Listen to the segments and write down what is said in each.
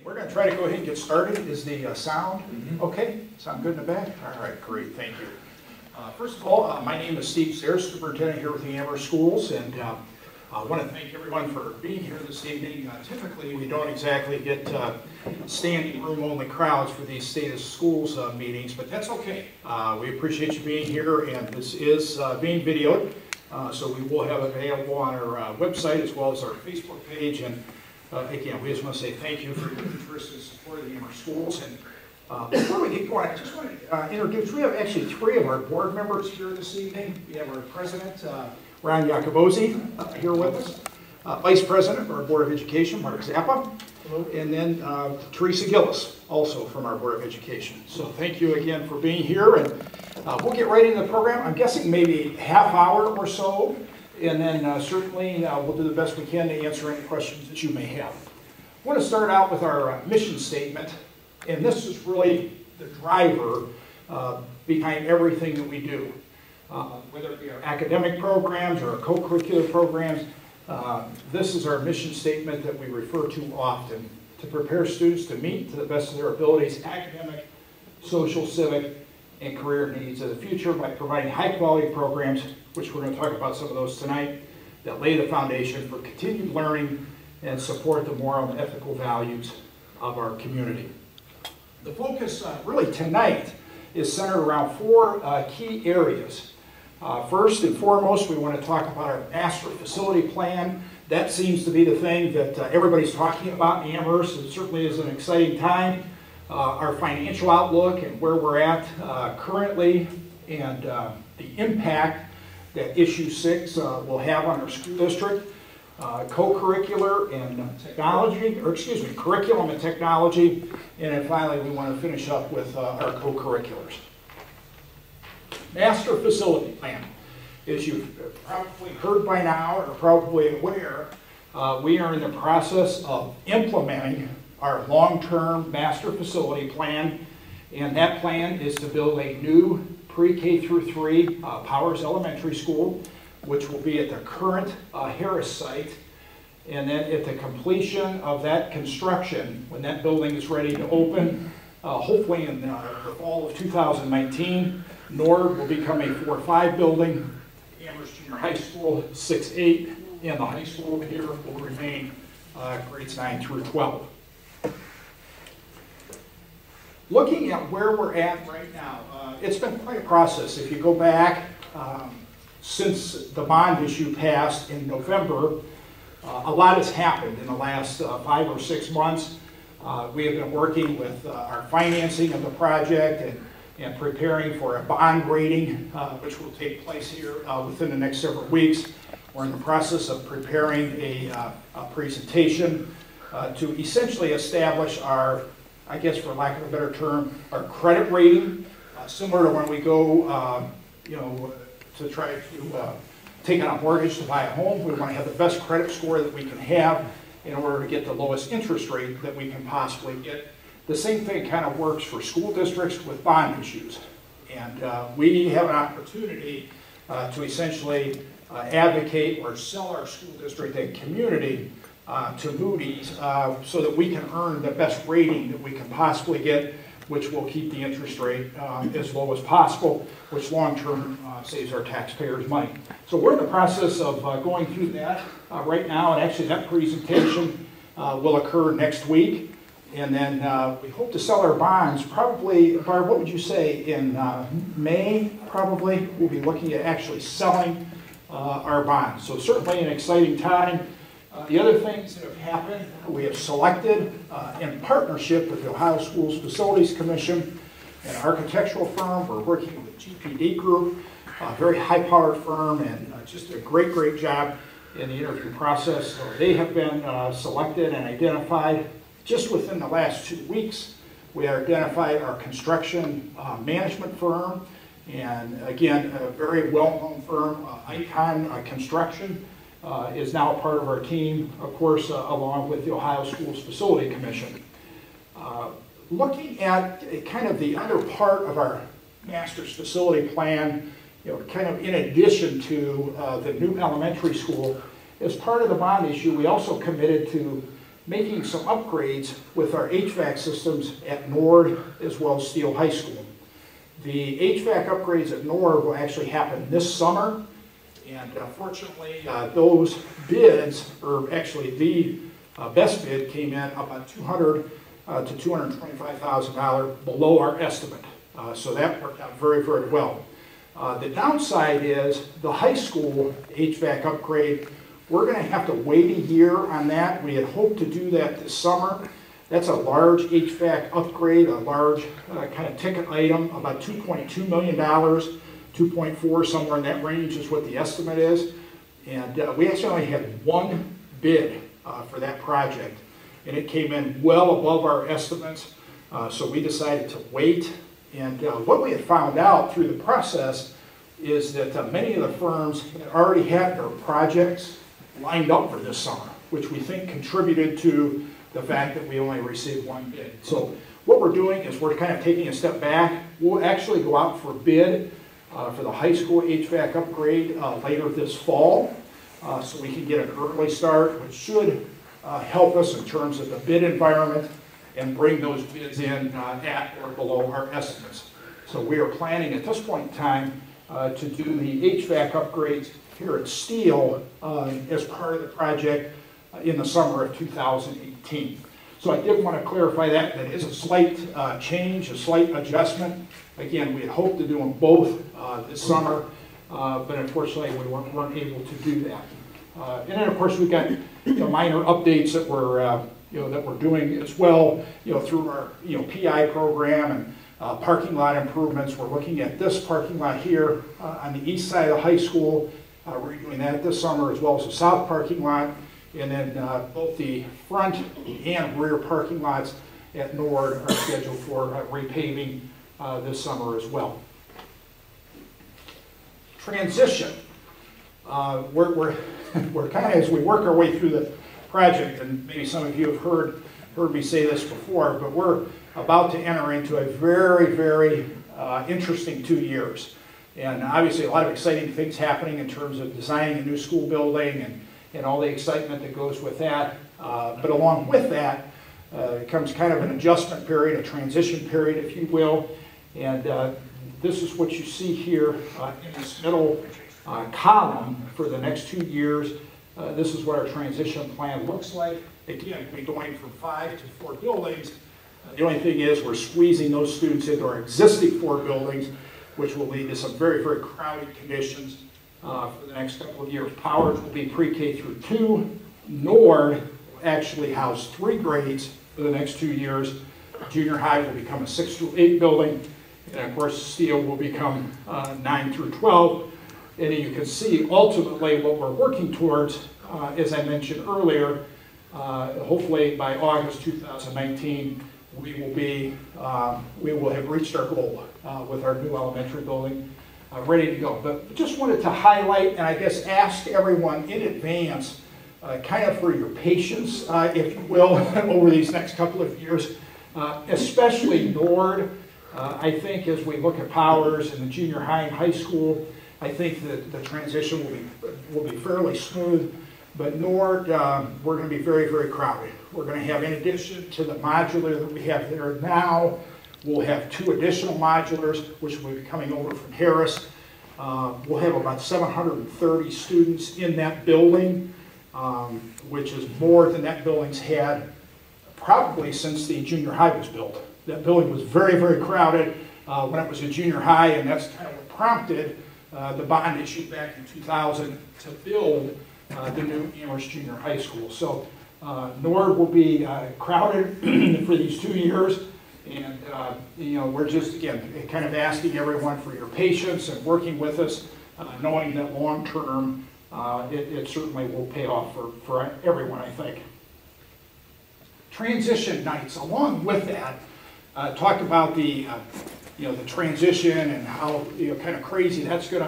We're going to try to go ahead and get started. Is the sound okay? Sound good in the back? All right, great, thank you. First of all, my name is Steele, superintendent here with the Amherst schools, and I want to thank everyone for being here this evening. Typically, we don't exactly get standing room only crowds for these state of schools meetings, but that's okay. We appreciate you being here, and this is being videoed, so we will have it available on our website as well as our Facebook page. And again, we just want to say thank you for your interest and support of the Amherst schools. And before we get going, I just want to introduce, we have actually 3 of our board members here this evening. We have our president, Ron Yacobosi, here with us. Vice President of our Board of Education, Mark Zappa. Hello. And then Teresa Gillis, also from our Board of Education. So thank you again for being here, and we'll get right into the program. I'm guessing maybe half hour or so, and then certainly we'll do the best we can to answer any questions that you may have. I want to start out with our mission statement, and this is really the driver behind everything that we do. Whether it be our academic programs or our co-curricular programs, this is our mission statement that we refer to often: to prepare students to meet, to the best of their abilities, academic, social, civic, and career needs of the future by providing high-quality programs, which we're going to talk about some of those tonight, that lay the foundation for continued learning and support the moral and ethical values of our community. The focus really tonight is centered around 4 key areas. First and foremost, we want to talk about our master facility plan. That seems to be the thing that everybody's talking about in Amherst. It certainly is an exciting time. Our financial outlook and where we're at currently, and the impact that issue 6 will have on our school district. Co-curricular and technology, or excuse me, curriculum and technology. And then finally, we want to finish up with our co-curriculars. Master facility plan. As you've probably heard by now, or probably aware, we are in the process of implementing our long-term master facility plan, and that plan is to build a new pre-K through 3 Powers Elementary School, which will be at the current Harris site. And then at the completion of that construction, when that building is ready to open, hopefully in the fall of 2019, Nord will become a 4-5 building, Amherst Junior High School 6-8, and the high school here will remain grades 9 through 12. Looking at where we're at right now, it's been quite a process. If you go back since the bond issue passed in November, a lot has happened in the last 5 or 6 months. We have been working with our financing of the project and preparing for a bond rating, which will take place here within the next several weeks. We're in the process of preparing a presentation to essentially establish our, I guess for lack of a better term, our credit rating, similar to when we go, to try to take on a mortgage to buy a home. We want to have the best credit score that we can have in order to get the lowest interest rate that we can possibly get. The same thing kind of works for school districts with bond issues. And we have an opportunity to essentially advocate or sell our school district and community to Moody's so that we can earn the best rating that we can possibly get, which will keep the interest rate as low as possible, which long-term saves our taxpayers money. So we're in the process of going through that right now, and actually that presentation will occur next week. And then we hope to sell our bonds probably, Barb, what would you say, in May, probably? We'll be looking at actually selling our bonds. So certainly an exciting time. The other things that have happened, we have selected, in partnership with the Ohio Schools Facilities Commission, an architectural firm. We're working with GPD Group, a very high-powered firm, and just a great job in the interview process. So they have been selected and identified. Just within the last 2 weeks, we identified our construction management firm, and again, a very well-known firm, Icon Construction, is now a part of our team, of course, along with the Ohio Schools Facility Commission. Looking at kind of the other part of our master's facility plan, kind of in addition to the new elementary school, as part of the bond issue, we also committed to making some upgrades with our HVAC systems at Nord as well as Steele High School. The HVAC upgrades at Nord will actually happen this summer, and fortunately those bids, or actually the best bid, came in about $200,000 to $225,000 below our estimate. So that worked out very, very well. The downside is the high school HVAC upgrade. We're going to have to wait a year on that. We had hoped to do that this summer. That's a large HVAC upgrade, a large kind of ticket item, about $2.2 million, 2.4, somewhere in that range is what the estimate is. And we actually only had one bid for that project, and it came in well above our estimates. So we decided to wait. And what we had found out through the process is that many of the firms had already had their projects lined up for this summer, which we think contributed to the fact that we only received one bid. So what we're doing is we're kind of taking a step back. We'll actually go out for bid for the high school HVAC upgrade later this fall, so we can get an early start, which should help us in terms of the bid environment and bring those bids in at or below our estimates. So we are planning at this point in time to do the HVAC upgrades here at Steele as part of the project in the summer of 2018. So I did want to clarify that. That is a slight change, a slight adjustment. Again, we had hoped to do them both this summer, but unfortunately we weren't able to do that. And then of course we've got minor updates that we're doing as well, through our PI program and parking lot improvements. We're looking at this parking lot here on the east side of the high school. We're doing that this summer, as well as the south parking lot, and then both the front and rear parking lots at Nord are scheduled for repaving this summer as well. Transition. We're kind of, as we work our way through the project, and maybe some of you have heard me say this before, but we're about to enter into a very, very interesting 2 years. And obviously a lot of exciting things happening in terms of designing a new school building and all the excitement that goes with that. But along with that comes kind of an adjustment period, a transition period, if you will. And this is what you see here in this middle column for the next 2 years. This is what our transition plan looks like. Again, we're going from 5 to 4 buildings. The only thing is we're squeezing those students into our existing 4 buildings, which will lead to some very, very crowded conditions for the next couple of years. Powers will be pre-K through 2. Nord will actually house 3 grades for the next 2 years. Junior high will become a 6 through 8 building. And of course, Steele will become 9 through 12. And you can see ultimately what we're working towards, as I mentioned earlier, hopefully by August 2019, we will have reached our goal with our new elementary building ready to go. But just wanted to highlight and I guess ask everyone in advance kind of for your patience, if you will, over these next couple of years, especially Nord. I think as we look at Powers and the junior high and high school, I think that the transition will be fairly smooth. But Nord, we're going to be very, very crowded. We're going to have, in addition to the modular that we have there now, we'll have 2 additional modulars, which will be coming over from Harris. We'll have about 730 students in that building, which is more than that building's had probably since the junior high was built. That building was very, very crowded when it was a junior high, and that's kind of what prompted the bond issue back in 2000 to build the new Amherst Junior High School. So Nord will be crowded for these 2 years, and we're just, again, kind of asking everyone for your patience and working with us, knowing that long term it certainly will pay off for everyone, I think. Transition nights, along with that, talked about the the transition and how kind of crazy that's going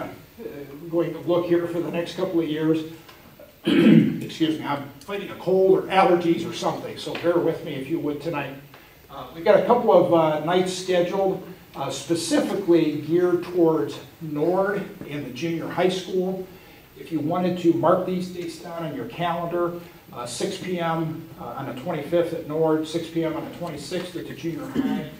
to look here for the next couple of years. Excuse me, I'm fighting a cold or allergies or something, so bear with me if you would tonight. We've got a couple of nights scheduled specifically geared towards Nord and the junior high school. If you wanted to mark these dates down on your calendar, 6 p.m. On the 25th at Nord, 6 p.m. on the 26th at the junior high.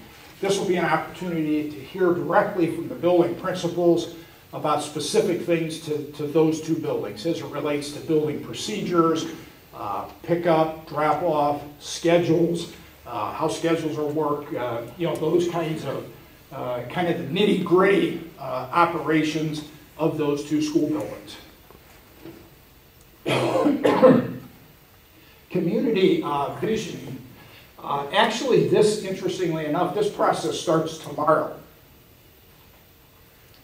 This will be an opportunity to hear directly from the building principals about specific things to those two buildings as it relates to building procedures, pickup, drop-off, schedules, how schedules are worked, those kinds of kind of the nitty-gritty operations of those two school buildings. Community visioning. Actually, interestingly enough, this process starts tomorrow.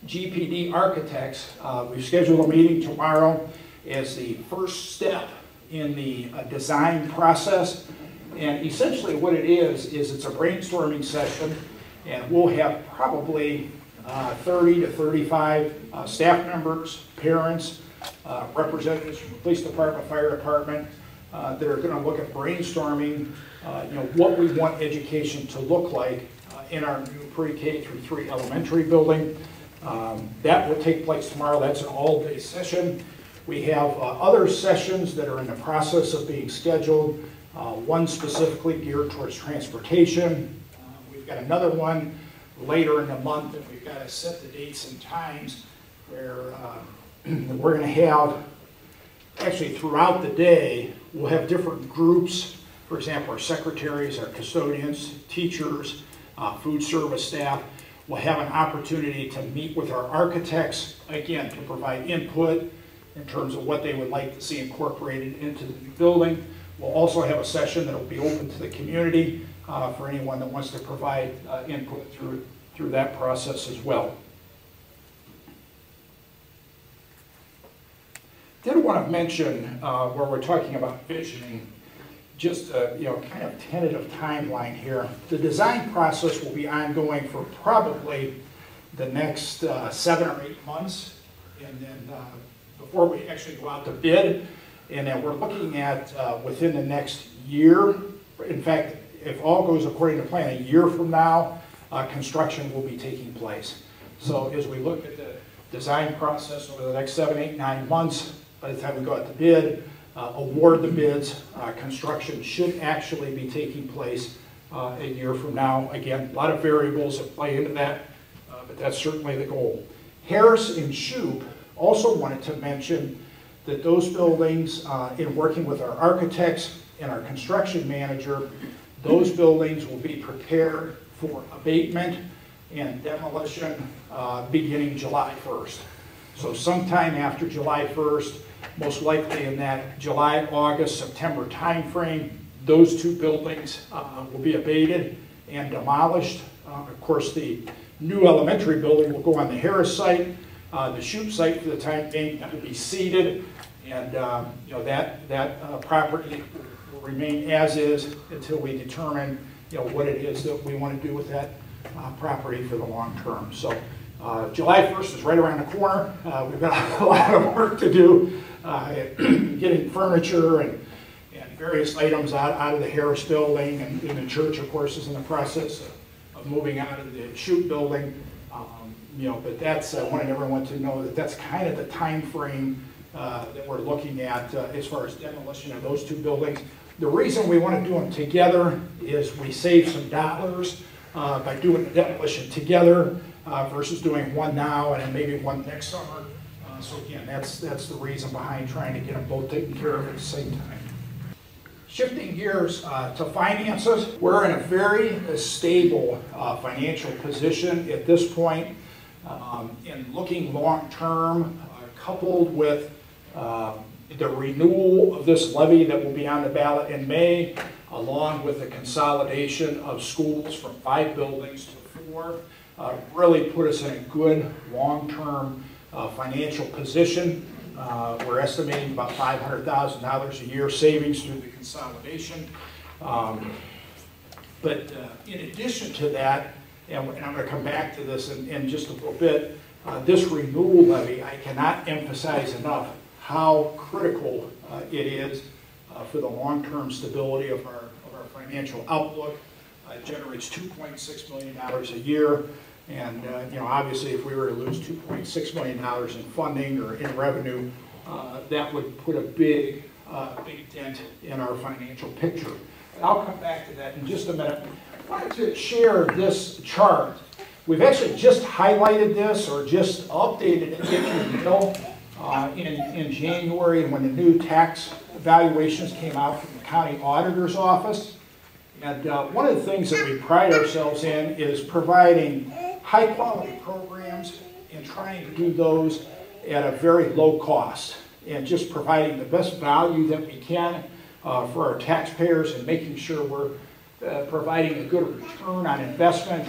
GPD Architects, we've scheduled a meeting tomorrow as the first step in the design process. And essentially what it is it's a brainstorming session, and we'll have probably 30 to 35 staff members, parents, representatives from the police department, fire department, that are going to look at brainstorming, what we want education to look like in our new pre-K through 3 elementary building. That will take place tomorrow. That's an all-day session. We have other sessions that are in the process of being scheduled. One specifically geared towards transportation. We've got another one later in the month, and we've got to set the dates and times where we're going to have, actually throughout the day, we'll have different groups. For example, our secretaries, our custodians, teachers, food service staff will have an opportunity to meet with our architects, again, to provide input in terms of what they would like to see incorporated into the new building. We'll also have a session that will be open to the community for anyone that wants to provide input through that process as well. Did want to mention, where we're talking about visioning, just kind of tentative timeline here. The design process will be ongoing for probably the next 7 or 8 months, and then before we actually go out to bid. And then we're looking at within the next year, in fact, if all goes according to plan, a year from now, construction will be taking place. So as we look at the design process over the next 7, 8, 9 months, by the time we go out to bid, award the bids, construction should actually be taking place a year from now. Again, a lot of variables that play into that, but that's certainly the goal. Harris and Shoup also wanted to mention that those buildings, in working with our architects and our construction manager, those buildings will be prepared for abatement and demolition beginning July 1st. So sometime after July 1st, most likely in that July, August, September timeframe, those two buildings will be abated and demolished. Of course, the new elementary building will go on the Harris site. The Shoup site, for the time being, will be seeded, and that property will remain as is until we determine what it is that we want to do with that property for the long term. So July 1st is right around the corner. We've got a lot of work to do getting furniture and various items out of the Harris building, and the church, of course, is in the process of moving out of the Shoup building. But that's, I wanted everyone to know that that's kind of the time frame that we're looking at as far as demolition of those two buildings. The reason we want to do them together is we save some dollars by doing the demolition together versus doing one now and then maybe one next summer. So again, that's the reason behind trying to get them both taken care of at the same time. Shifting gears to finances, we're in a very stable financial position at this point. In looking long-term, coupled with the renewal of this levy that will be on the ballot in May, along with the consolidation of schools from 5 buildings to 4, really put us in a good long-term financial position. We're estimating about $500,000 a year savings through the consolidation. But in addition to that, and I'm going to come back to this in just a little bit, this renewal levy, I cannot emphasize enough how critical it is for the long-term stability of our financial outlook. It generates $2.6 million a year, and obviously if we were to lose $2.6 million in funding or in revenue, that would put a big big dent in our financial picture. And I'll come back to that in just a minute. I wanted to share this chart. We've actually just highlighted this or just updated it, if you will, in January when the new tax valuations came out from the county auditor's office. And one of the things that we pride ourselves in is providing high-quality programs and trying to do those at a very low cost and just providing the best value that we can for our taxpayers and making sure we're providing a good return on investment.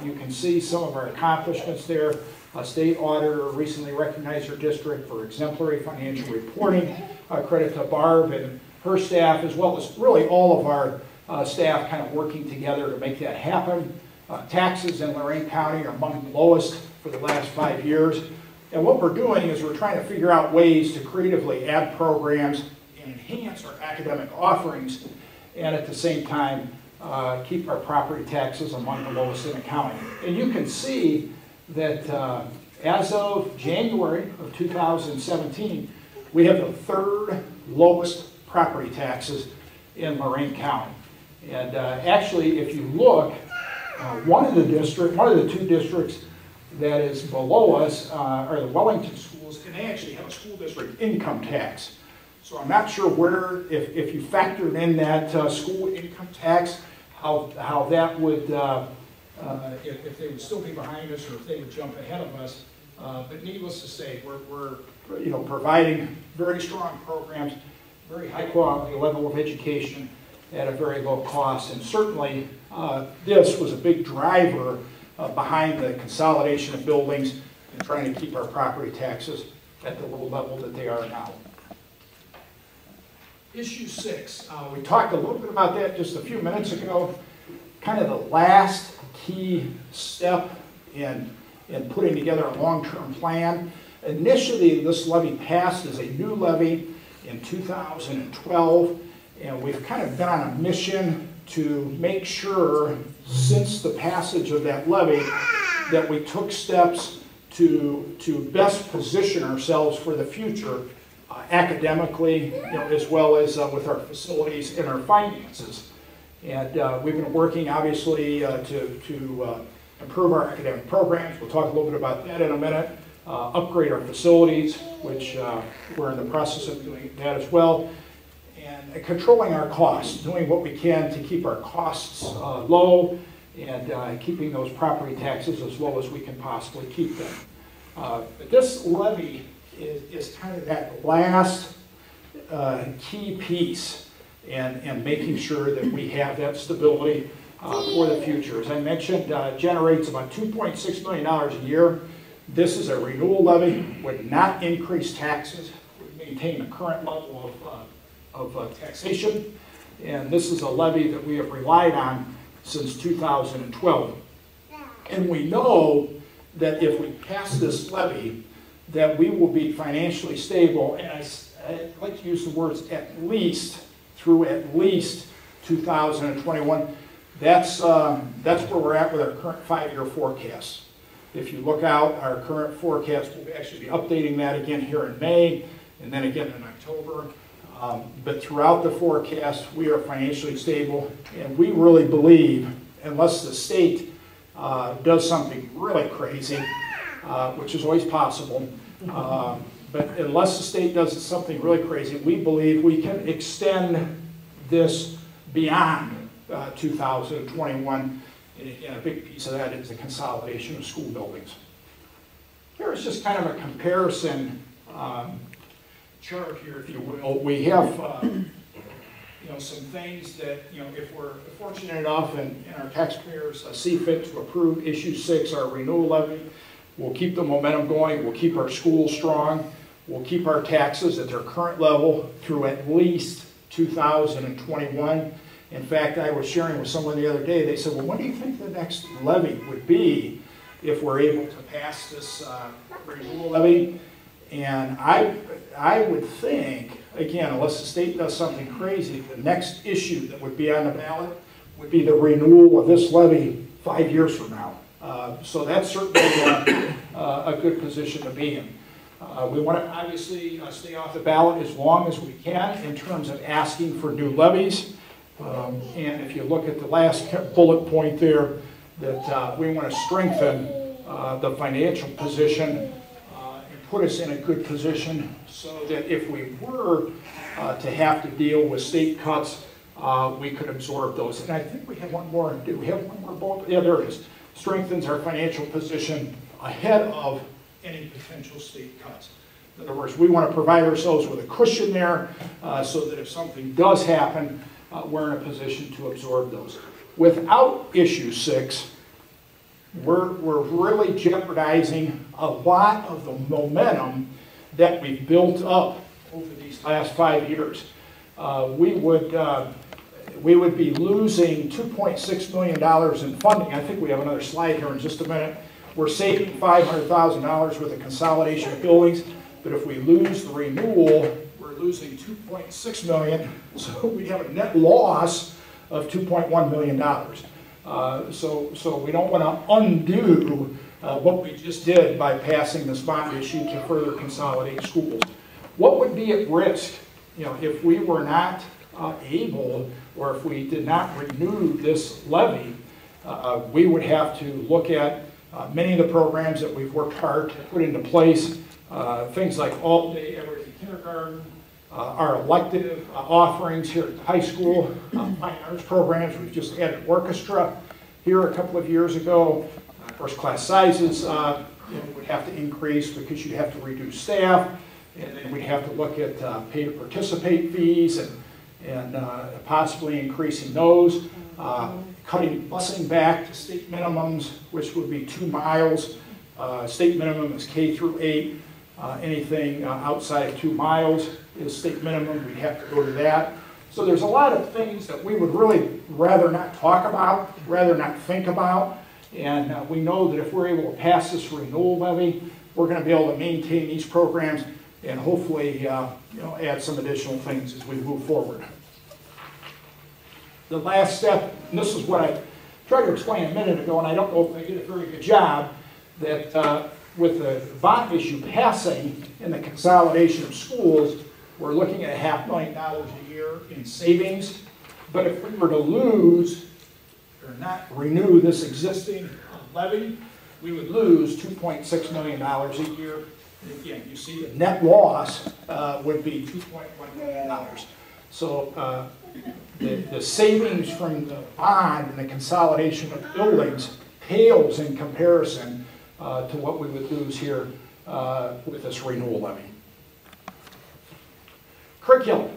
You can see some of our accomplishments there. A state auditor recently recognized our district for exemplary financial reporting. Credit to Barb and her staff, as well as really all of our staff kind of working together to make that happen. Taxes in Lorain County are among the lowest for the last 5 years. And what we're doing is we're trying to figure out ways to creatively add programs and enhance our academic offerings, and at the same time keep our property taxes among the lowest in the county. And you can see that as of January of 2017, we have the third lowest property taxes in Lorain County. And actually, if you look, one of the two districts that is below us are the Wellington schools, and they actually have a school district income tax. So I'm not sure where, if you factored in that school income tax, how that would, if they would still be behind us or if they would jump ahead of us. But needless to say, we're providing very strong programs, very high quality level of education at a very low cost. And certainly this was a big driver behind the consolidation of buildings and trying to keep our property taxes at the low level that they are now. Issue 6, we talked a little bit about that just a few minutes ago. Kind of the last key step in putting together a long-term plan. Initially, this levy passed as a new levy in 2012, and we've kind of been on a mission to make sure, since the passage of that levy, that we took steps to best position ourselves for the future academically, as well as with our facilities and our finances. And we've been working, obviously, to improve our academic programs. We'll talk a little bit about that in a minute. Upgrade our facilities, which we're in the process of doing that as well. And controlling our costs, doing what we can to keep our costs low and keeping those property taxes as low as we can possibly keep them. But this levy is kind of that last key piece and making sure that we have that stability for the future. As I mentioned, generates about $2.6 million a year. This is a renewal levy, would not increase taxes, would maintain the current level of taxation. And this is a levy that we have relied on since 2012. And we know that if we pass this levy, that we will be financially stable, and I like to use the words at least, through at least 2021. That's where we're at with our current 5-year forecast. If you look out, our current forecast, we'll actually be updating that again here in May, and then again in October. But throughout the forecast, we are financially stable, and we really believe, unless the state does something really crazy, which is always possible, but unless the state does something really crazy, we believe we can extend this beyond 2021. And again, a big piece of that is the consolidation of school buildings. Here is just kind of a comparison chart here, if you will. We have some things that, if we're fortunate enough and our taxpayers see fit to approve issue 6, our renewal levy, we'll keep the momentum going, we'll keep our schools strong, we'll keep our taxes at their current level through at least 2021. In fact, I was sharing with someone the other day, they said, well, when do you think the next levy would be if we're able to pass this renewal levy? And I would think, again, unless the state does something crazy, the next issue that would be on the ballot would be the renewal of this levy 5 years from now. So that's certainly a good position to be in. We want to obviously stay off the ballot as long as we can in terms of asking for new levies. And if you look at the last bullet point there, that we want to strengthen the financial position and put us in a good position so that if we were to have to deal with state cuts, we could absorb those. And I think we have one more. Do we have one more bullet? Yeah, there it is. Strengthens our financial position ahead of any potential state cuts. In other words, we want to provide ourselves with a cushion there so that if something does happen, we're in a position to absorb those. Without issue 6, we're really jeopardizing a lot of the momentum that we've built up over these last 5 years. We would be losing $2.6 million in funding. I think we have another slide here in just a minute. We're saving $500,000 with the consolidation of buildings, but if we lose the renewal, we're losing $2.6 million, so we have a net loss of $2.1 million. So we don't want to undo what we just did by passing this bond issue to further consolidate schools. What would be at risk, if we were not able, or if we did not renew this levy? We would have to look at many of the programs that we've worked hard to put into place, things like all-day everyday kindergarten, our elective offerings here at the high school, fine arts programs. We've just added orchestra here a couple of years ago. First class sizes would have to increase because you'd have to reduce staff, and then we'd have to look at pay to participate fees and possibly increasing those. Cutting busing back to state minimums, which would be 2 miles. State minimum is K through 8. Anything outside of 2 miles is state minimum. We'd have to go to that. So there's a lot of things that we would really rather not talk about, rather not think about. And we know that if we're able to pass this renewal levy, we're going to be able to maintain these programs and hopefully add some additional things as we move forward. The last step, and this is what I tried to explain a minute ago, and I don't know if I did a very good job, that with the bond issue passing and the consolidation of schools, we're looking at $500,000 a year in savings. But if we were to lose or not renew this existing levy, we would lose $2.6 million a year. And again, you see the net loss would be $2.1 million. So the savings from the bond and the consolidation of buildings pales in comparison to what we would lose here with this renewal levy. Curriculum.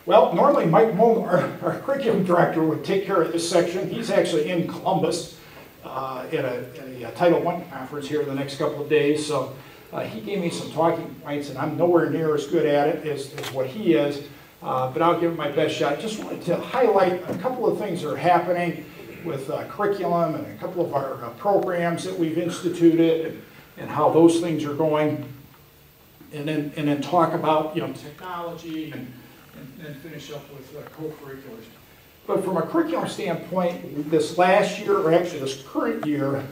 Well, normally Mike Molnar, our curriculum director, would take care of this section. He's actually in Columbus at a Title I conference here in the next couple of days. So he gave me some talking points, and I'm nowhere near as good at it as what he is. But I'll give it my best shot. Just wanted to highlight a couple of things that are happening with curriculum and a couple of our programs that we've instituted and how those things are going. And then talk about technology and finish up with co-curriculars. But from a curriculum standpoint, this last year, or actually this current year,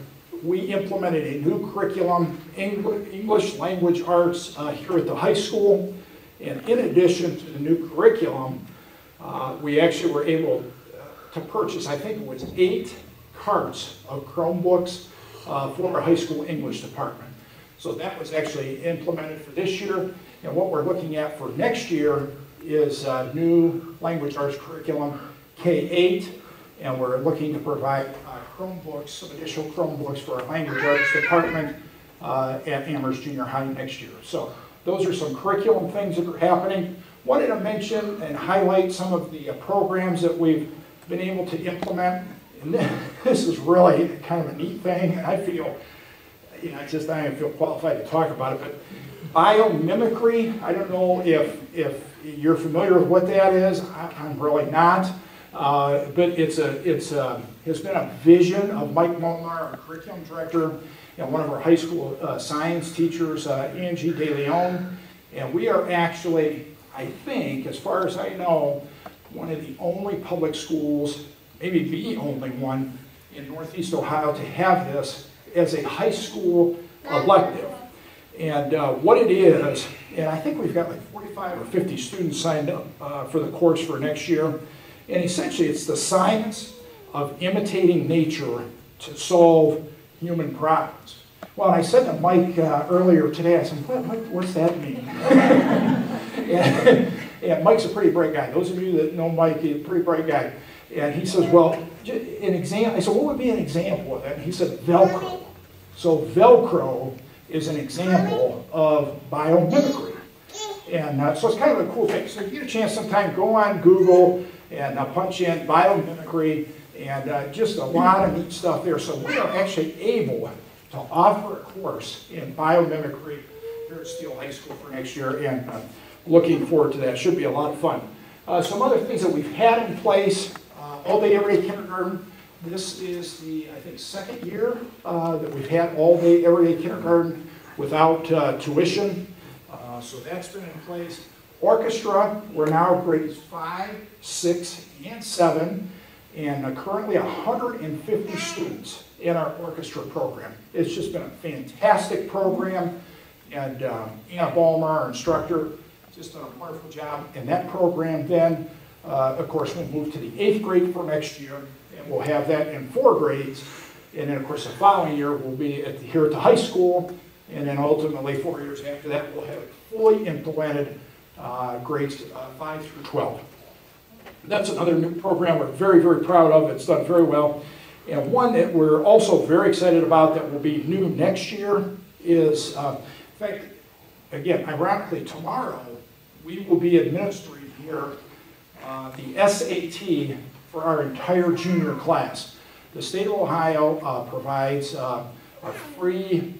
we implemented a new curriculum, English language arts, here at the high school. And in addition to the new curriculum, we actually were able to purchase, I think it was 8 carts of Chromebooks for our high school English department. So that was actually implemented for this year. And what we're looking at for next year is new language arts curriculum, K-8. And we're looking to provide Chromebooks, some additional Chromebooks for our language arts department at Amherst Junior High next year. So those are some curriculum things that are happening. Wanted to mention and highlight some of the programs that we've been able to implement. And this is really kind of a neat thing, and I feel, I don't feel qualified to talk about it, but biomimicry, I don't know if you're familiar with what that is. I'm really not. But has been a vision of Mike Molnar, our curriculum director, and one of our high school science teachers, Angie De Leon. And we are actually, I think, as far as I know, one of the only public schools, maybe the only one in Northeast Ohio to have this as a high school elective. And what it is, and I think we've got like 45 or 50 students signed up for the course for next year. And essentially it's the science of imitating nature to solve human problems. Well, I said to Mike earlier today, I said, what's that mean? and Mike's a pretty bright guy. Those of you that know Mike, he's a pretty bright guy. And he says, well, an example. I said, what would be an example of that? And he said, Velcro. So Velcro is an example of biomimicry. And so it's kind of a cool thing. So if you get a chance sometime, go on Google and punch in biomimicry, and just a lot of neat stuff there. So we are actually able to offer a course in biomimicry here at Steele High School for next year, and looking forward to that. Should be a lot of fun. Some other things that we've had in place, all-day everyday kindergarten. This is the, I think, second year that we've had all-day everyday kindergarten without tuition. So that's been in place. Orchestra, we're now grades 5, 6, and 7, and currently 150 students in our orchestra program. It's just been a fantastic program, and Anna Ballmer, our instructor, just done a wonderful job in that program. Then, of course, we'll move to the 8th grade for next year, and we'll have that in 4 grades. And then, of course, the following year we'll be here at the high school, and then ultimately 4 years after that we'll have it fully implemented grades 5 through 12. That's another new program we're very, very proud of. It's done very well. And one that we're also very excited about that will be new next year is, in fact, again, ironically, tomorrow we will be administering here the SAT for our entire junior class. The state of Ohio provides a free,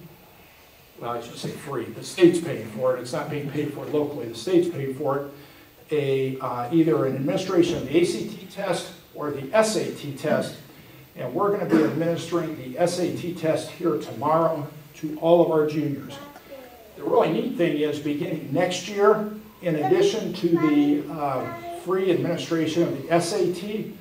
well, I should say free, the state's paying for it. It's not being paid for locally. The state's paying for it. Either an administration of the ACT test or the SAT test, and we're going to be administering the SAT test here tomorrow to all of our juniors. The really neat thing is, beginning next year, in addition to the free administration of the SAT,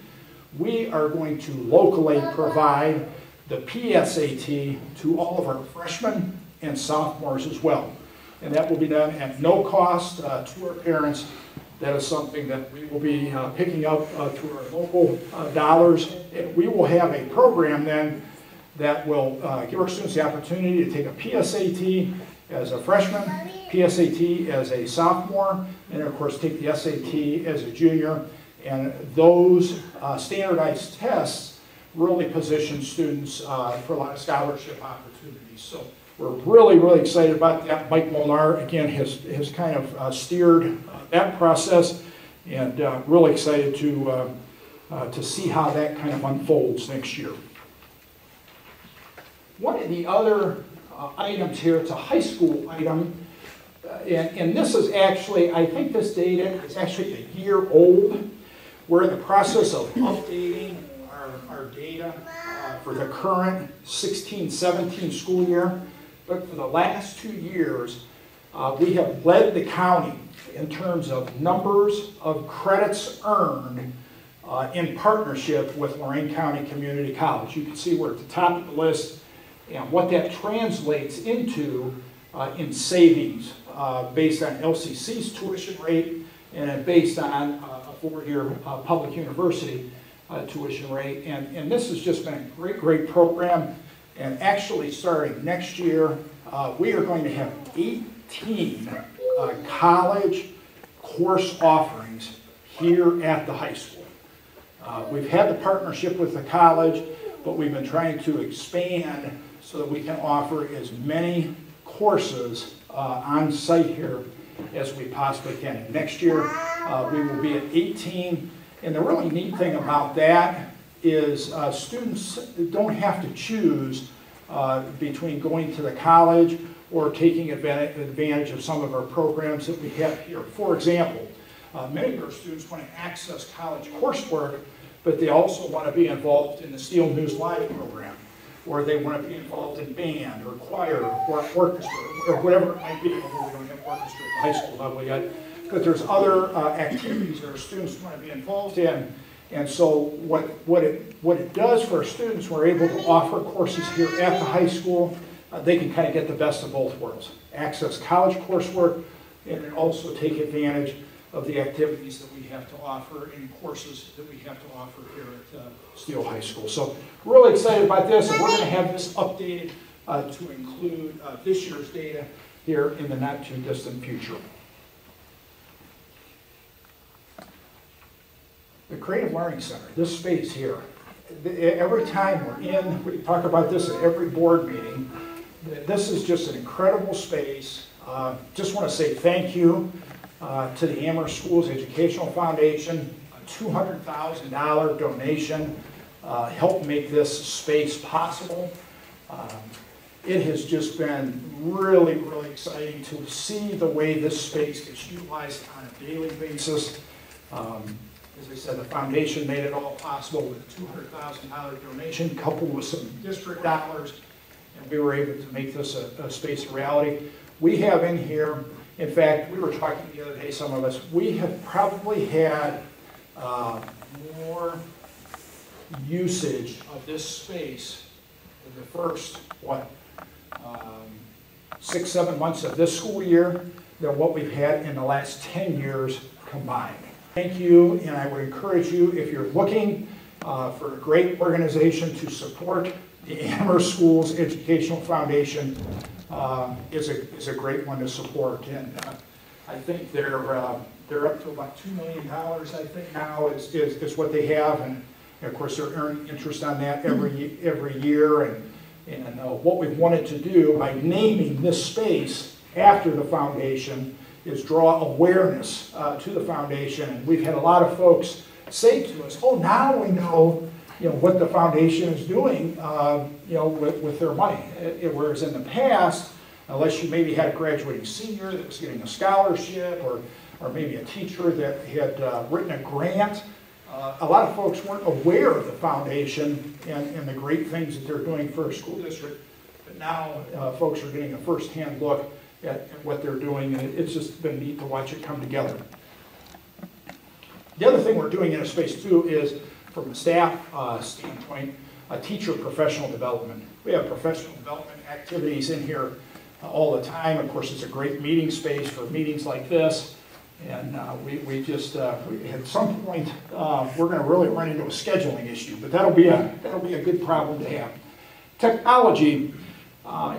we are going to locally provide the PSAT to all of our freshmen and sophomores as well. And that will be done at no cost to our parents. That is something that we will be picking up through our local dollars. And we will have a program then that will give our students the opportunity to take a PSAT as a freshman, PSAT as a sophomore, and of course take the SAT as a junior. And those standardized tests really position students for a lot of scholarship opportunities. So we're really, really excited about that. Mike Molnar, again, has kind of steered that process, and really excited to see how that kind of unfolds next year. One of the other items here, it's a high school item, and this is actually, I think this data is actually a year old. We're in the process of updating our data for the current 16-17 school year. But for the last 2 years, we have led the county in terms of numbers of credits earned in partnership with Lorain County Community College. You can see we're at the top of the list, and what that translates into in savings based on LCC's tuition rate, and then based on a 4-year public university tuition rate. And this has just been a great, great program. And actually, starting next year, we are going to have 18 college course offerings here at the high school. We've had the partnership with the college, but we've been trying to expand so that we can offer as many courses on site here as we possibly can. And next year, we will be at 18. And the really neat thing about that is students don't have to choose between going to the college or taking advantage of some of our programs that we have here. For example, many of our students want to access college coursework, but they also want to be involved in the Steele News Live program, or they want to be involved in band or choir or orchestra or whatever it might be, although we don't have orchestra at the high school level yet. But there's other activities that our students want to be involved in. And so what it does for our students, we're able to offer courses here at the high school they can kind of get the best of both worlds. Access college coursework and then also take advantage of the activities that we have to offer and courses that we have to offer here at Steele High School. So really excited about this, and we're going to have this updated to include this year's data here in the not too distant future. The Creative Learning Center, this space here, every time we're in, we talk about this at every board meeting, this is just an incredible space. Just want to say thank you to the Amherst Schools Educational Foundation. A $200,000 donation helped make this space possible. It has just been really, really exciting to see the way this space gets utilized on a daily basis. As I said, the foundation made it all possible with a $200,000 donation coupled with some district dollars, and we were able to make this a space of reality. We have in here, in fact, we were talking the other day, some of us, we have probably had more usage of this space in the first, 6-7 months of this school year than what we've had in the last 10 years combined. Thank you, and I would encourage you, if you're looking for a great organization to support, the Amherst Schools Educational Foundation is a great one to support. And I think they're up to about $2 million, I think now is what they have, and of course they're earning interest on that every year. And what we've wanted to do by naming this space after the foundation is draw awareness to the foundation. And we've had a lot of folks say to us, oh, now we know, what the foundation is doing, with their money. Whereas in the past, unless you maybe had a graduating senior that was getting a scholarship, or maybe a teacher that had written a grant, a lot of folks weren't aware of the foundation and the great things that they're doing for a school district. But now folks are getting a first-hand look at what they're doing, and it's just been neat to watch it come together. The other thing we're doing in a space too is, from a staff standpoint, teacher professional development. We have professional development activities in here all the time. Of course, it's a great meeting space for meetings like this, and we at some point we're going to really run into a scheduling issue, but that'll be a good problem to have. Technology.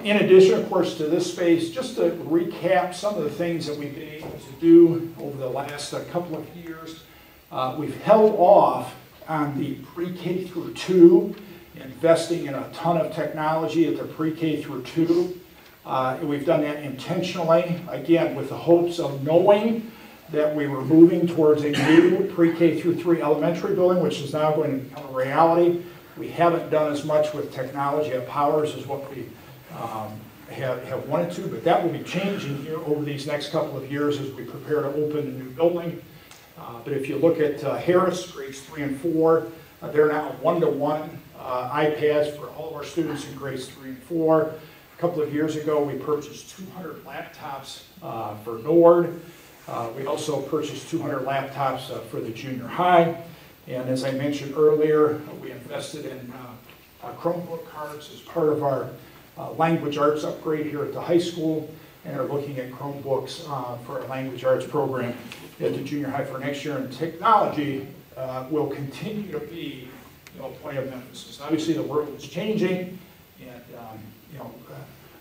In addition, of course, to this space, just to recap some of the things that we've been able to do over the last couple of years, we've held off on the pre-K through 2, investing in a ton of technology at the pre-K through 2. We've done that intentionally, again, with the hopes of knowing that we were moving towards a new pre-K through 3 elementary building, which is now going to become a reality. We haven't done as much with technology at Powers as what we have wanted to, but that will be changing here over these next couple of years as we prepare to open the new building. But if you look at Harris, grades 3 and 4, they're now one-to-one iPads for all of our students in grades 3 and 4. A couple of years ago, we purchased 200 laptops for Nord. We also purchased 200 laptops for the junior high. And as I mentioned earlier, we invested in Chromebook cards as part of our language arts upgrade here at the high school, and are looking at Chromebooks for our language arts program at the junior high for next year. And technology will continue to be a point of emphasis. Obviously, the world is changing, and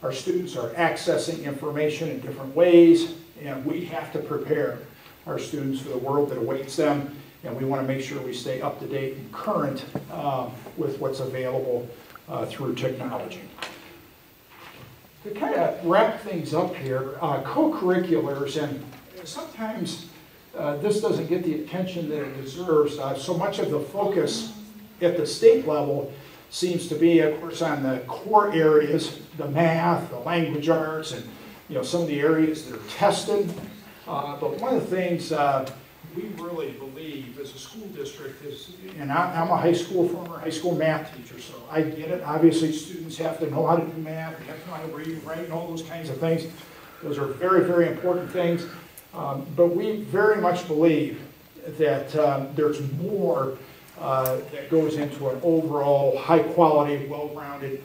our students are accessing information in different ways, and we have to prepare our students for the world that awaits them, and we want to make sure we stay up to date and current with what's available through technology. To kind of wrap things up here, co-curriculars, and sometimes this doesn't get the attention that it deserves. So much of the focus at the state level seems to be, of course, on the core areas, the math, the language arts, and some of the areas that are tested. But one of the things we really believe as a school district is, and I'm a former high school math teacher, so I get it. Obviously, students have to know how to do math, they have to know how to read, write, and all those kinds of things. Those are very, very important things. But we very much believe that there's more that goes into an overall high-quality, well-rounded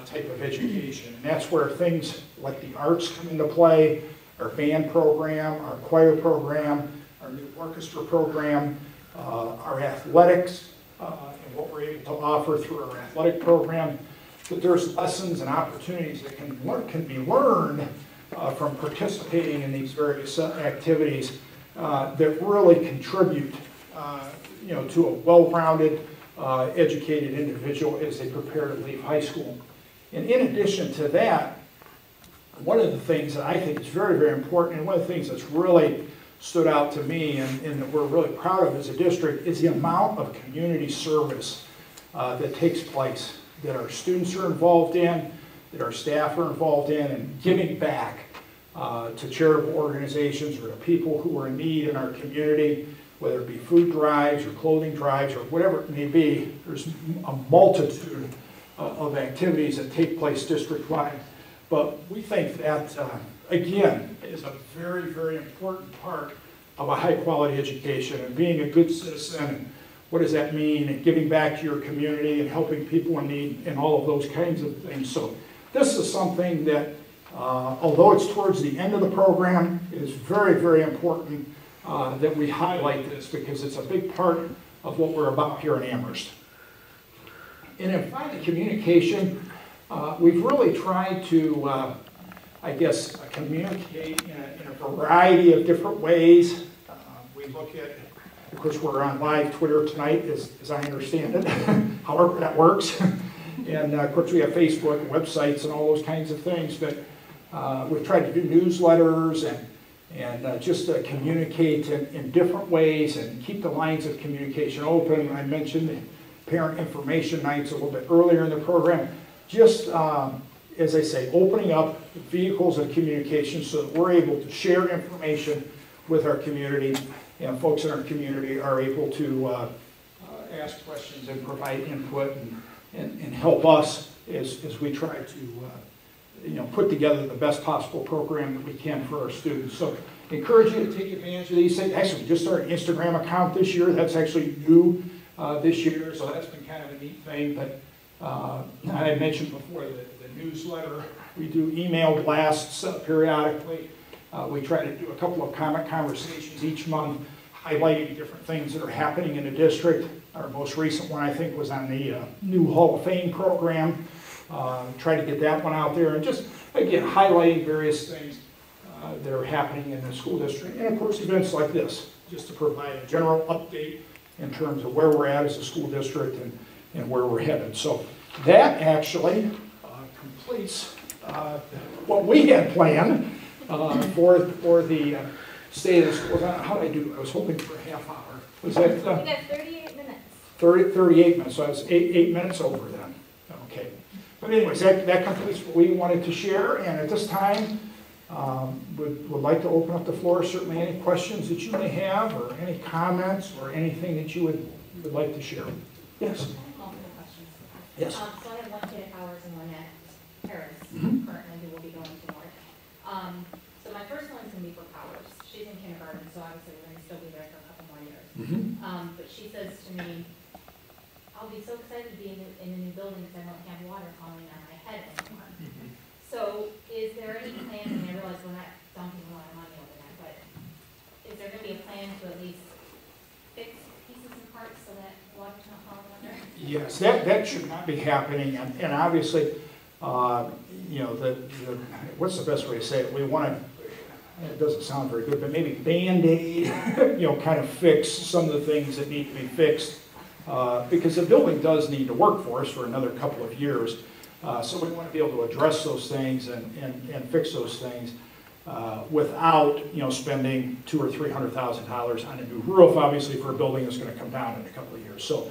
type of education. And that's where things like the arts come into play, our band program, our choir program, our new orchestra program, our athletics, and what we're able to offer through our athletic program. That there's lessons and opportunities that can be learned from participating in these various activities that really contribute to a well-rounded, educated individual as they prepare to leave high school. And in addition to that, one of the things that I think is very, very important, and one of the things that's really stood out to me and that we're really proud of as a district, is the amount of community service that takes place, that our students are involved in, that our staff are involved in, and giving back to charitable organizations or to people who are in need in our community, whether it be food drives or clothing drives or whatever it may be. There's a multitude of activities that take place district-wide. But we think that, again, is a very, very important part of a high-quality education and being a good citizen. And what does that mean? And giving back to your community and helping people in need and all of those kinds of things. So this is something that, although it's towards the end of the program, it is very, very important that we highlight this because it's a big part of what we're about here in Amherst. And in finally, communication, we've really tried to, communicate in a variety of different ways. We look at, of course, we're on live Twitter tonight, as I understand it, however that works. And of course, we have Facebook and websites and all those kinds of things. But we've tried to do newsletters and just communicate in different ways and keep the lines of communication open. I mentioned the parent information nights a little bit earlier in the program. Just, as I say, opening up vehicles of communication so that we're able to share information with our community, and folks in our community are able to ask questions and provide input and help us as we try to put together the best possible program that we can for our students. So encourage you to take advantage of these things. Actually, we just started an Instagram account this year. That's actually new this year, so that's been kind of a neat thing. But I mentioned before the newsletter. We do email blasts periodically. We try to do a couple of Comet conversations each month, highlighting different things that are happening in the district. Our most recent one, I think, was on the new Hall of Fame program. Try to get that one out there, and just, again, highlighting various things that are happening in the school district. And, of course, events like this, just to provide a general update in terms of where we're at as a school district and where we're headed. So that actually completes what we had planned for the state of the school. How did I do? I was hoping for a half hour. Was that? You got 38 minutes. 38 minutes, so I was eight minutes over then. Okay. But anyways, that completes what we wanted to share, and at this time, would like to open up the floor. Certainly any questions that you may have, or any comments, or anything that you would like to share. Yes? Multiple questions. Yes. So I have one kid at Powers and one at Paris, currently, who will be going to North. So my first one's going to be for Powers. She's in kindergarten, so obviously we're going to still be there for a couple more years. But she says to me, I'll be so excited to be in the new building because I won't have water falling on my head anymore. So is there any plan, and I realize we're not dumping a lot of money over that, but is there going to be a plan to at least fix pieces and parts so that water's not falling under? Yes, that should not be happening, and obviously, what's the best way to say it? We want to, it doesn't sound very good, but maybe Band-Aid, kind of fix some of the things that need to be fixed, because the building does need to work for us for another couple of years. So we want to be able to address those things and fix those things without spending $200,000 or $300,000 on a new roof, obviously, for a building that's going to come down in a couple of years. So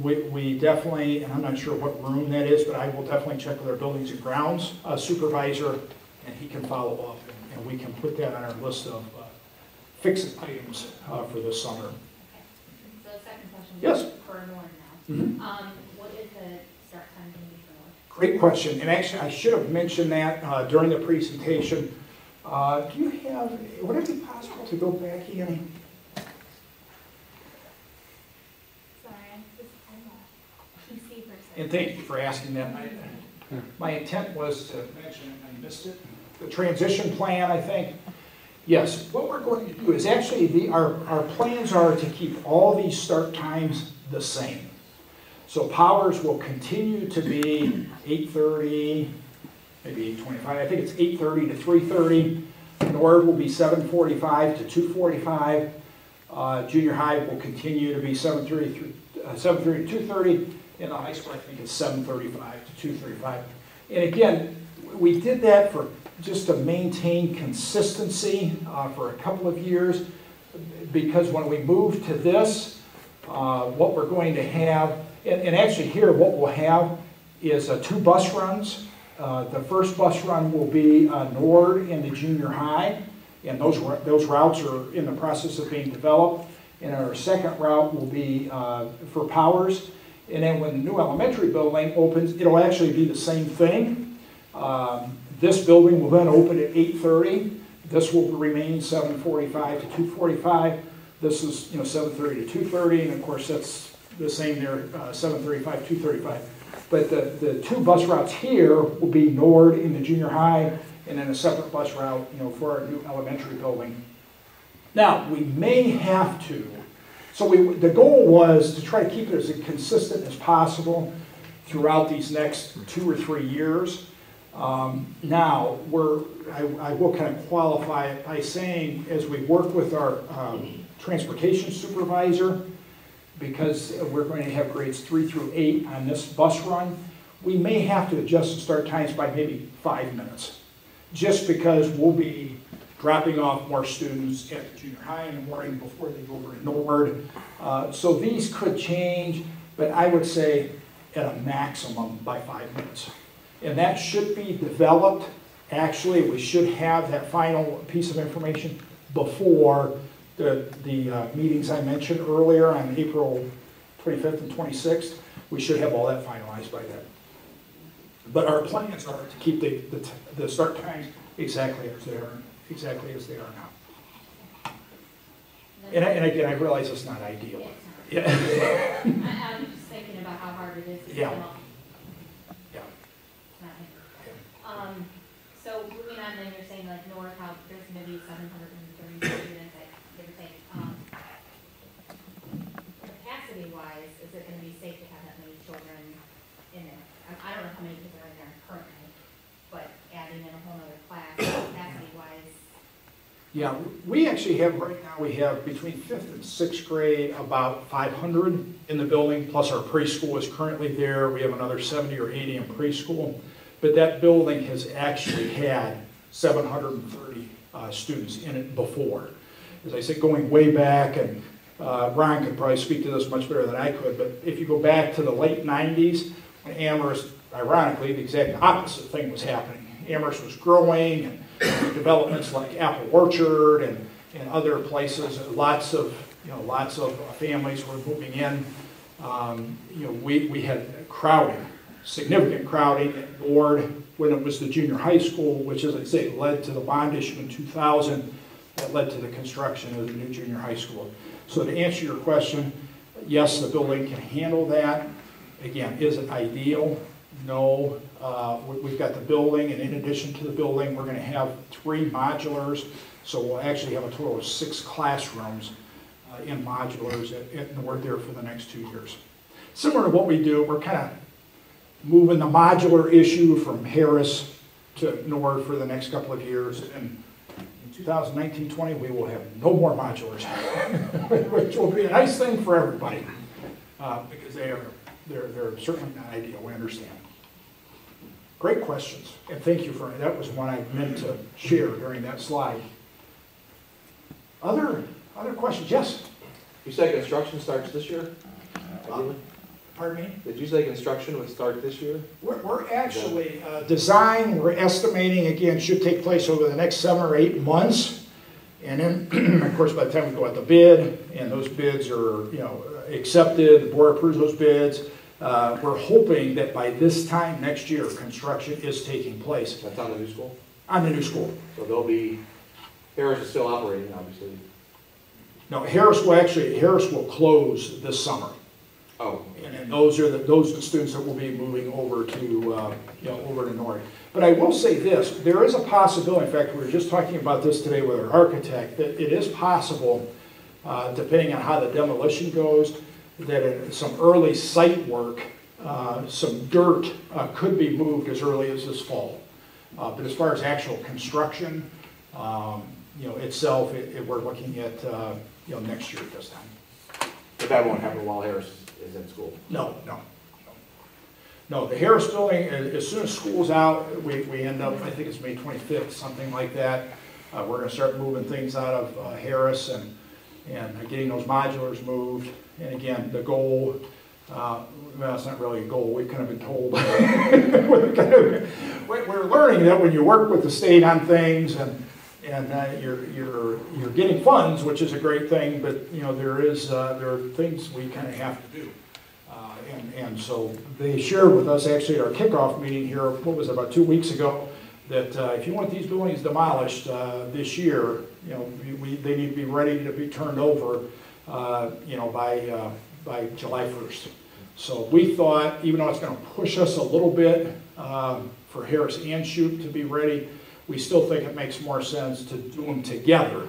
we definitely, and I'm not sure what room that is, but I will definitely check with our buildings and grounds supervisor, and he can follow up, and we can put that on our list of fixed items for this summer. Okay. So the second question Yes. for North now. What is the start time going to be for North? Great question, and actually I should have mentioned that during the presentation. Do you have, would it be possible to go back, Annie? Sorry, I'm a PC person. And thank you for asking that. My intent was to mention it, and I missed it. The transition plan, I think. Yes, what we're going to do is actually, our plans are to keep all these start times the same. So Powers will continue to be 8:30, maybe 8:25. I think it's 8:30 to 3:30. Nord will be 7:45 to 2:45. Junior high will continue to be 7:30 to 2:30. In the high school, I think it's 7:35 to 2:35. And again, we did that for just to maintain consistency for a couple of years, because when we move to this, what we're going to have, and actually here what we'll have is 2 bus runs. The first bus run will be Nord in the junior high, and those routes are in the process of being developed. And our second route will be for Powers. And then when the new elementary building opens, it'll actually be the same thing. This building will then open at 8:30. This will remain 7:45 to 2:45. This is 7:30 to 2:30, and of course that's the same there, 7:35, 2:35. But the 2 bus routes here will be Nord in the junior high, and then a separate bus route, for our new elementary building. Now we may have to. So the goal was to try to keep it as consistent as possible throughout these next 2 or 3 years. Now, I will kind of qualify it by saying, as we work with our transportation supervisor, because we're going to have grades 3 through 8 on this bus run, we may have to adjust the start times by maybe 5 minutes, just because we'll be dropping off more students at the junior high in the morning before they go over to Nord. So these could change, but I would say at a maximum by 5 minutes. And that should be developed. Actually, we should have that final piece of information before the meetings I mentioned earlier on April 25th and 26th. We should have all that finalized by then. But our plans are to keep the start times exactly as they are now. And again, I realize it's not ideal. Yeah. I'm just thinking about how hard it is to yeah. come up. Yeah. So moving on, then you're saying like North, how there's going to be 730 students, give or take. Capacity-wise, is it going to be safe to have that many children in there? I don't know how many kids are in there currently, but adding in a whole other class, capacity-wise. Yeah, we actually have, right now, we have between 5th and 6th grade about 500 in the building, plus our preschool is currently there. We have another 70 or 80 in preschool. But that building has actually had 730 students in it before. As I said, going way back, and Ron could probably speak to this much better than I could, but if you go back to the late 90s, when Amherst, ironically, the exact opposite thing was happening. Amherst was growing, and developments like Apple Orchard and other places, lots of families were moving in. We had crowding. Significant crowding at Nord when it was the junior high school, which, as I say, led to the bond issue in 2000 that led to the construction of the new junior high school. So to answer your question, yes, the building can handle that. Again, is it ideal? No. We've got the building, and in addition to the building, we're going to have 3 modulars. So we'll actually have a total of 6 classrooms in modulars at Nord there for the next 2 years. Similar to what we do, we're kind of moving the modular issue from Harris to Nord for the next couple of years. And in 2019-20, we will have no more modulars, which will be a nice thing for everybody, because they're certainly not ideal, we understand. Great questions, and thank you for that. Was one I meant to share during that slide. Other questions? Yes? You say construction starts this year? Pardon me? Did you say construction would start this year? We're actually, design, we're estimating, again, should take place over the next 7 or 8 months. And then, of course, by the time we go out to bid, and those bids are, accepted, the board approves those bids, we're hoping that by this time next year, construction is taking place. That's on the new school? On the new school. So Harris is still operating, obviously. No, Harris will close this summer. Oh. And those are the students that will be moving over to, over to North. But I will say this, there is a possibility, in fact, we were just talking about this today with our architect, that it is possible, depending on how the demolition goes, that in some early site work, some dirt could be moved as early as this fall. But as far as actual construction, itself, we're looking at, next year at this time. But that won't happen while Harris is in school? No. No, the Harris building, as soon as school's out, we end up, I think it's May 25th, something like that. We're going to start moving things out of Harris and getting those modulars moved. And again, the goal, well, it's not really a goal, we've kind of been told. We're learning that when you work with the state on things and you're getting funds, which is a great thing, but there are things we kind of have to do. And so they shared with us actually at our kickoff meeting here, what was it, about 2 weeks ago, that if you want these buildings demolished this year, they need to be ready to be turned over, by July 1st. So we thought, even though it's going to push us a little bit for Harris and Shoup to be ready, we still think it makes more sense to do them together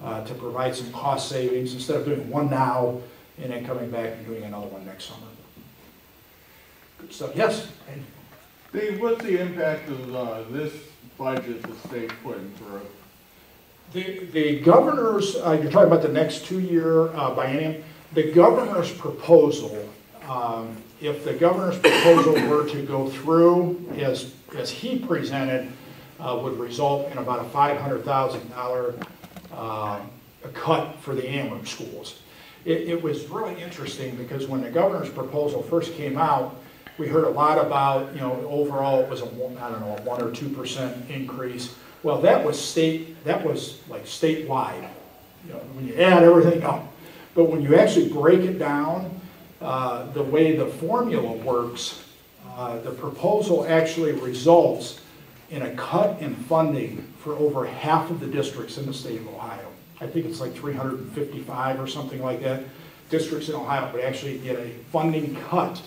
to provide some cost savings instead of doing one now and then coming back and doing another one next summer. Good stuff. Yes? Dave, what's the impact of this budget the state putting through? The governor's, you're talking about the next 2-year biennium, the governor's proposal, if the governor's proposal were to go through as he presented, would result in about a $500,000 cut for the Amherst schools. It was really interesting because when the governor's proposal first came out, we heard a lot about, overall it was a 1 or 2% increase. Well, that was like statewide, when you add everything up. But when you actually break it down, the way the formula works, the proposal actually results in a cut in funding for over half of the districts in the state of Ohio. I think it's like 355 or something like that. Districts in Ohio would actually get a funding cut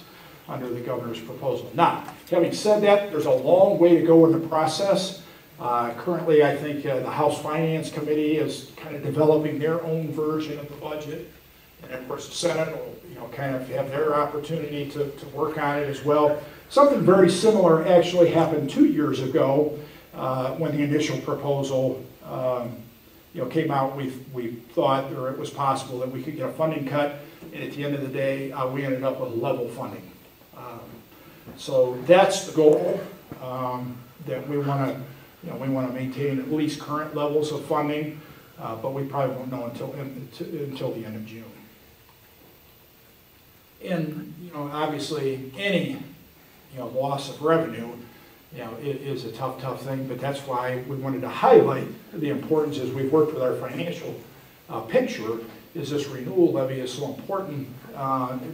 under the governor's proposal. Now, having said that, there's a long way to go in the process. Currently, I think the House Finance Committee is kind of developing their own version of the budget. And of course, the Senate will, kind of have their opportunity to work on it as well. Something very similar actually happened 2 years ago when the initial proposal came out. We thought, or it was possible, that we could get a funding cut, and at the end of the day, we ended up with level funding. So that's the goal, that we want to maintain at least current levels of funding, but we probably won't know until the end of June. And obviously any loss of revenue is a tough thing, but that's why we wanted to highlight the importance as we've worked with our financial picture, is this renewal levy is so important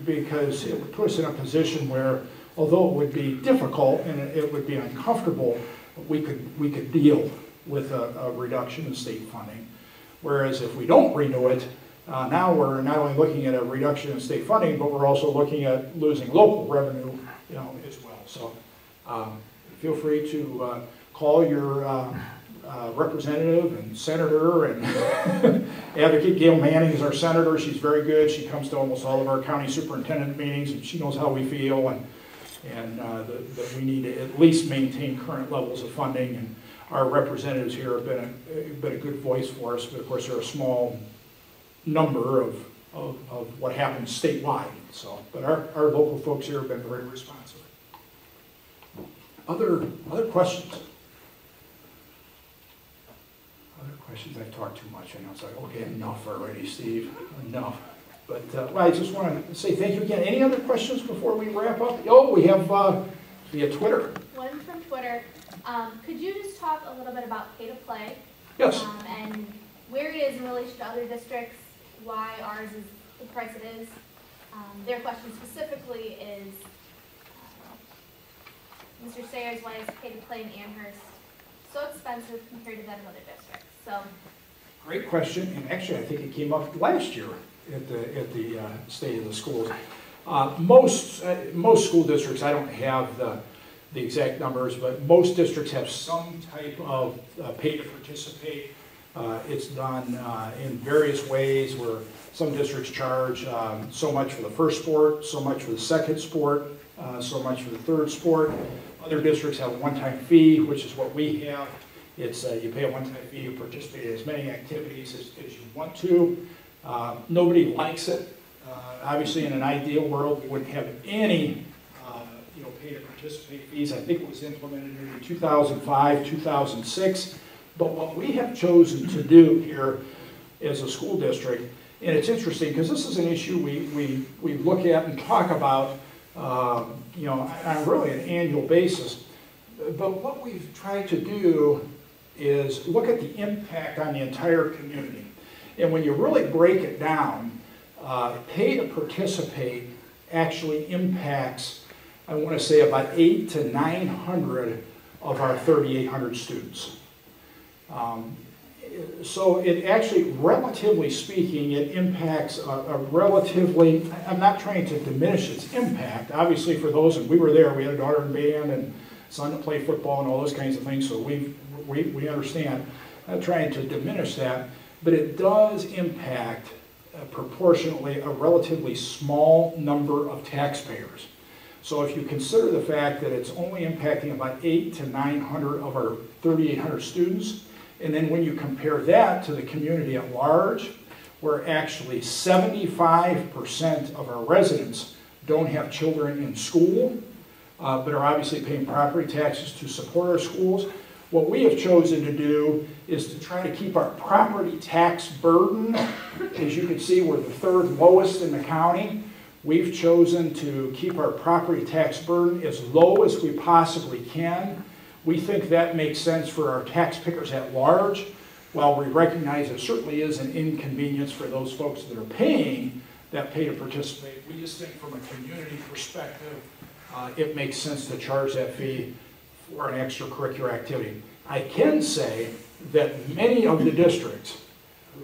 because it would put us in a position where, although it would be difficult and it would be uncomfortable, we could deal with a reduction in state funding. Whereas if we don't renew it, now we're not only looking at a reduction in state funding, but we're also looking at losing local revenue, as well. So feel free to call your representative and senator and advocate. Gail Manning is our senator. She's very good. She comes to almost all of our county superintendent meetings, and she knows how we feel and that we need to at least maintain current levels of funding. And our representatives here have been a good voice for us, but of course they're a small number of what happens statewide. So, but our local folks here have been very responsive. Other questions? Other questions? I've talked too much. I know it's like, okay, enough already, Steve. Enough. But well, I just want to say thank you again. Any other questions before we wrap up? Oh, we have via Twitter. One from Twitter. Could you just talk a little bit about pay to play? Yes. And where it is in relation to other districts, why ours is the price it is. Their question specifically is, Mr. Sayers, why is pay to play in Amherst so expensive compared to that of other districts? So, great question, and actually I think it came up last year at the State of the Schools. Most school districts, I don't have the exact numbers, but most districts have some type of pay to participate. It's done in various ways where some districts charge so much for the first sport, so much for the second sport, so much for the third sport. Other districts have a one-time fee, which is what we have. It's you pay a one-time fee, you participate in as many activities as you want to. Nobody likes it. Obviously, in an ideal world, we wouldn't have any pay to participate fees. I think it was implemented in 2005, 2006. But what we have chosen to do here as a school district, and it's interesting because this is an issue we look at and talk about, on really an annual basis. But what we've tried to do is look at the impact on the entire community. And when you really break it down, pay to participate actually impacts, I want to say, about 800 to 900 of our 3,800 students. So it actually, relatively speaking, it impacts a relatively, I'm not trying to diminish its impact. Obviously for those, and we were there, we had a daughter in band and son to play football and all those kinds of things, so we understand. I'm not trying to diminish that, but it does impact proportionately a relatively small number of taxpayers. So if you consider the fact that it's only impacting about 800 to 900 of our 3,800 students, and then when you compare that to the community at large, where actually 75% of our residents don't have children in school, but are obviously paying property taxes to support our schools, what we have chosen to do is to try to keep our property tax burden, as you can see, we're the third lowest in the county. We've chosen to keep our property tax burden as low as we possibly can. We think that makes sense for our taxpayers at large, while we recognize it certainly is an inconvenience for those folks that are paying that pay to participate. We just think from a community perspective, it makes sense to charge that fee for an extracurricular activity. I can say that many of the districts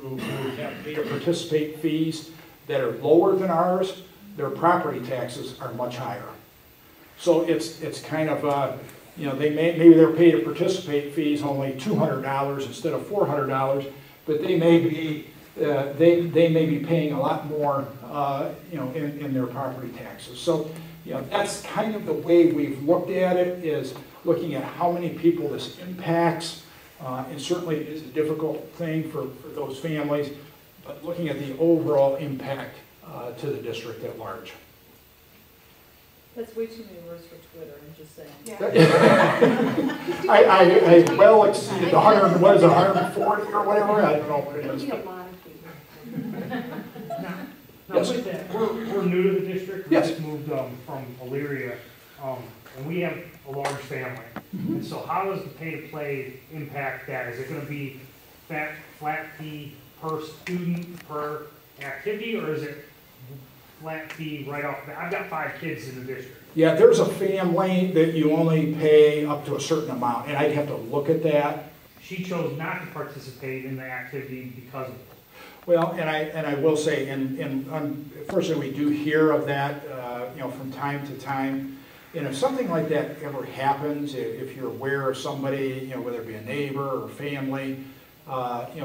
who have pay to participate fees that are lower than ours, their property taxes are much higher. So it's kind of, maybe their pay to participate fee is only $200 instead of $400, but they may be paying a lot more, in their property taxes. So, that's kind of the way we've looked at it, is looking at how many people this impacts, and certainly it is a difficult thing for those families, but looking at the overall impact to the district at large. That's way too many words for Twitter, I'm just saying. Yeah. I well exceeded 100, what is it, 140 or whatever? I don't know what it is. A lot of people. Now with that, we're new to the district. We just moved from Elyria, and we have a large family. And so how does the pay to play impact that? Is it going to be flat fee per student per activity, or is it flat fee right off the bat? I've got 5 kids in the district. Yeah, there's a family that you only pay up to a certain amount, and I'd have to look at that. She chose not to participate in the activity because of it. Well, and I will say, and unfortunately we do hear of that, from time to time. And if something like that ever happens, if you're aware of somebody, whether it be a neighbor or family,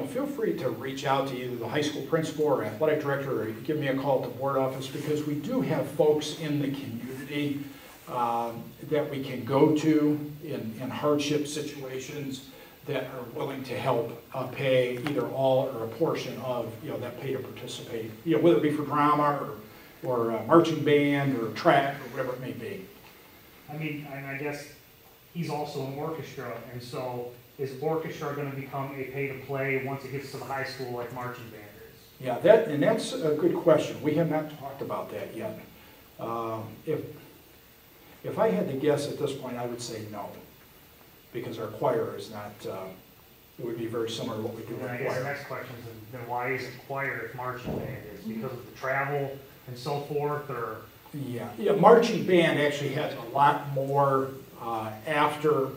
feel free to reach out to either the high school principal or athletic director, or give me a call at the board office, because we do have folks in the community that we can go to in hardship situations that are willing to help pay either all or a portion of that pay to participate, whether it be for drama or marching band or track or whatever it may be. I mean, and I guess he's also an orchestra, and so is orchestra going to become a pay-to-play once it gets to the high school like marching band is? Yeah, that's a good question. We have not talked about that yet. If I had to guess at this point, I would say no, because our choir is not. It would be very similar to what we do with choir. I guess the next question is, then why isn't choir if marching band is? Because of the travel and so forth, or? Yeah, marching band actually has a lot more after.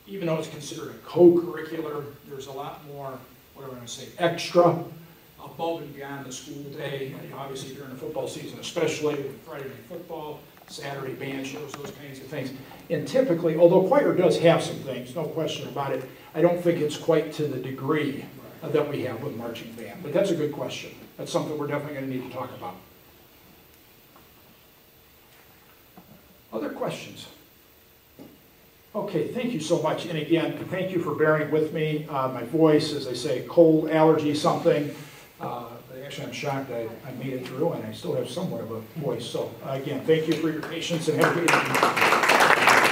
Even though it's considered a co-curricular, there's a lot more, what do I want to say, extra above and beyond the school day, obviously during the football season, especially with Friday night football, Saturday band shows, those kinds of things. And typically, although choir does have some things, no question about it, I don't think it's quite to the degree that we have with marching band. But that's a good question. That's something we're definitely going to need to talk about. Other questions? Okay, thank you so much. And again, thank you for bearing with me. My voice, as I say, cold, allergy, something. Actually, I'm shocked I made it through and I still have somewhat of a voice. So again, thank you for your patience and have a good evening.